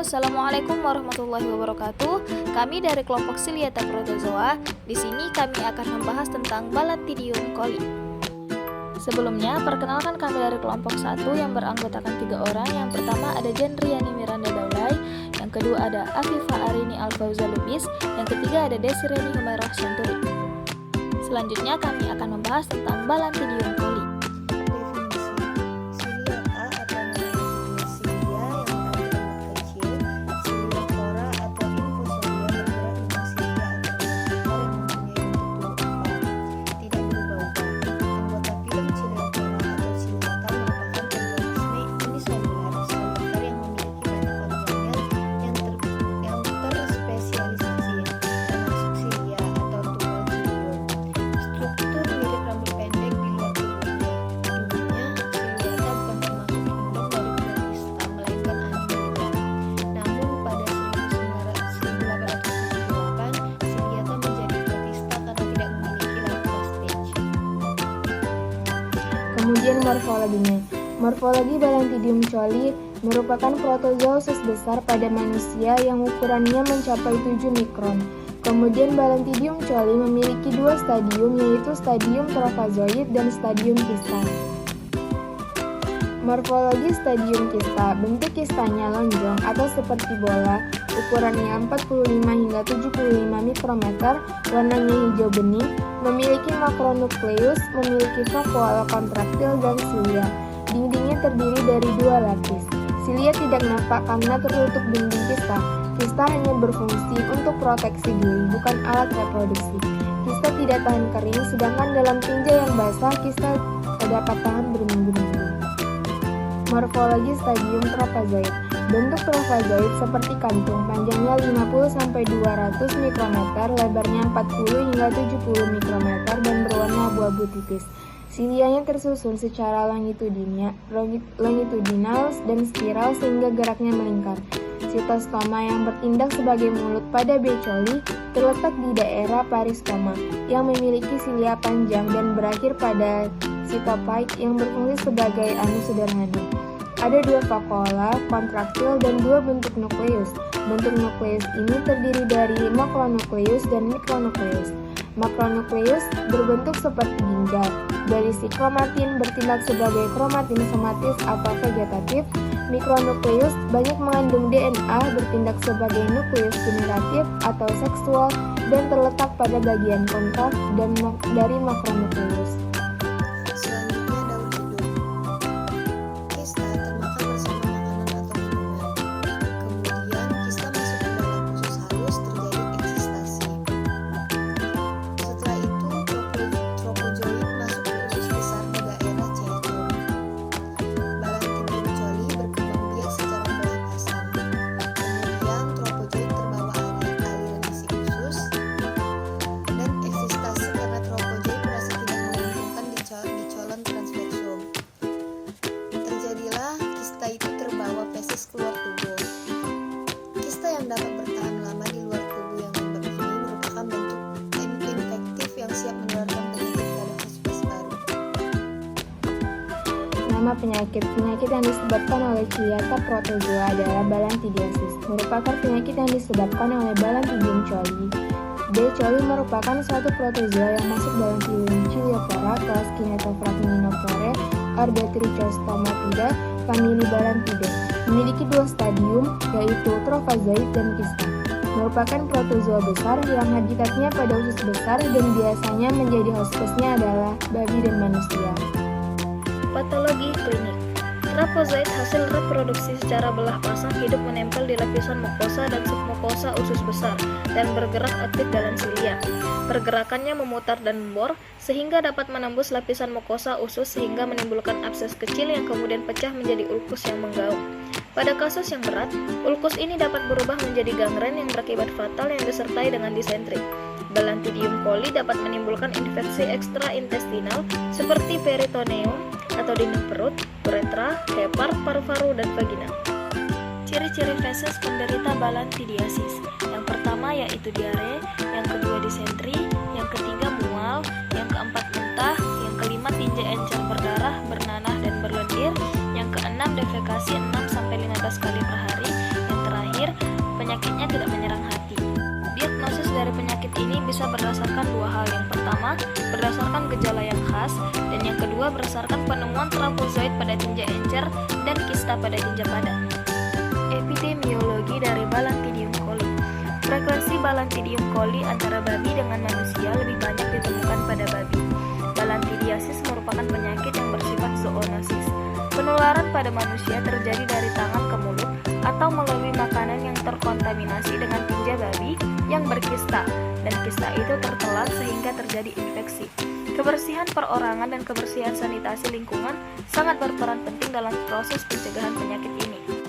Halo, Assalamualaikum warahmatullahi wabarakatuh. Kami dari kelompok Siliata Protozoa. Di sini kami akan membahas tentang Balantidium coli. Sebelumnya, perkenalkan kami dari kelompok 1 yang beranggotakan 3 orang. Yang pertama ada Jendriani Miranda Daulay, yang kedua ada Afifa Arini Alfauza Lubis, yang ketiga ada Desireni Humairah Syanturi. Selanjutnya kami akan membahas tentang Balantidium coli. Kemudian morfologinya. Morfologi Balantidium coli merupakan protozoa usus besar pada manusia yang ukurannya mencapai 7 mikron. Kemudian Balantidium coli memiliki 2 stadium, yaitu stadium trofazoid dan stadium kista. Morfologi stadium kista, bentuk kistanya lonjong atau seperti bola, ukurannya 45 hingga 75 mikrometer, warnanya hijau bening, memiliki makronukleus, memiliki vakuola kontraktil dan silia. Dindingnya terdiri dari 2 lapis. Silia tidak nampak karena tertutup dinding kista. Kista hanya berfungsi untuk proteksi diri, bukan alat reproduksi. Kista tidak tahan kering, sedangkan dalam tinja yang basah, kista dapat tahan berminggu-minggu. Morfologi stadium trofazoid. Bentuk trofazoid seperti kantung, panjangnya 50-200 mikrometer, lebarnya 40 hingga 70 mikrometer dan berwarna abu-abu tipis. Silianya tersusun secara longitudinal dan spiral sehingga geraknya melingkar. Sitostoma yang bertindak sebagai mulut pada B. coli terletak di daerah paristoma yang memiliki silia panjang dan berakhir pada sitopite yang berfungsi sebagai anus sederhana. Ada 2 vakuola kontraktil dan 2 bentuk nukleus. Bentuk nukleus ini terdiri dari makronukleus dan mikronukleus. Makronukleus berbentuk seperti ginjal. Berisi kromatin, bertindak sebagai kromatin somatis atau vegetatif. Mikronukleus banyak mengandung DNA, bertindak sebagai nukleus generatif atau seksual dan terletak pada bagian konkav dan dari makronukleus. Dapat bertahan lama di luar tubuh yang lembab ini merupakan bentuk infektif yang siap menularkan penyakit pada hospes baru. Nama penyakit yang disebabkan oleh Siliata protozoa adalah balantidiasis, merupakan penyakit yang disebabkan oleh Balantidium coli. B. coli merupakan suatu protozoa yang masuk dalam filum Chiliopora, kelas Kinetophragminophore, ordo Trichostomatida, famili Balantidae. Memiliki 2 stadium, yaitu trofazoid dan kista. Merupakan protozoa besar yang habitatnya pada usus besar dan biasanya menjadi hospesnya adalah babi dan manusia. Patologi klinik. Trofazoid hasil reproduksi secara belah pasang hidup menempel di lapisan mukosa dan submukosa usus besar dan bergerak aktif dalam silia. Pergerakannya memutar dan membor sehingga dapat menembus lapisan mukosa usus sehingga menimbulkan abses kecil yang kemudian pecah menjadi ulkus yang menggaung. Pada kasus yang berat, ulkus ini dapat berubah menjadi gangren yang berakibat fatal yang disertai dengan disentri. Balantidium coli dapat menimbulkan infeksi ekstraintestinal seperti peritoneum atau dinding perut, uretra, hepar, paru-paru, dan vagina. Ciri-ciri feses penderita balantidiasis. Yang pertama yaitu diare, yang kedua disentri, yang ketiga mual, yang keempat muntah, yang kelima tinja encer berdarah, bernanah, dan berlendir, yang keenam defekasi 6-15 kali per hari, yang terakhir pertama berdasarkan gejala yang khas, dan yang kedua berdasarkan penemuan trafozoit pada tinja encer dan kista pada tinja padat. Epidemiologi dari Balantidium coli. Frekuensi Balantidium coli antara babi dengan manusia lebih banyak ditemukan pada babi. Balantidiasis merupakan penyakit yang bersifat zoonosis. Penularan pada manusia terjadi dari tangan ke mulut atau melalui makanan yang terkontaminasi dengan tinja babi yang berkista, dan kista itu tertelan sehingga terjadi infeksi. Kebersihan perorangan dan kebersihan sanitasi lingkungan sangat berperan penting dalam proses pencegahan penyakit ini.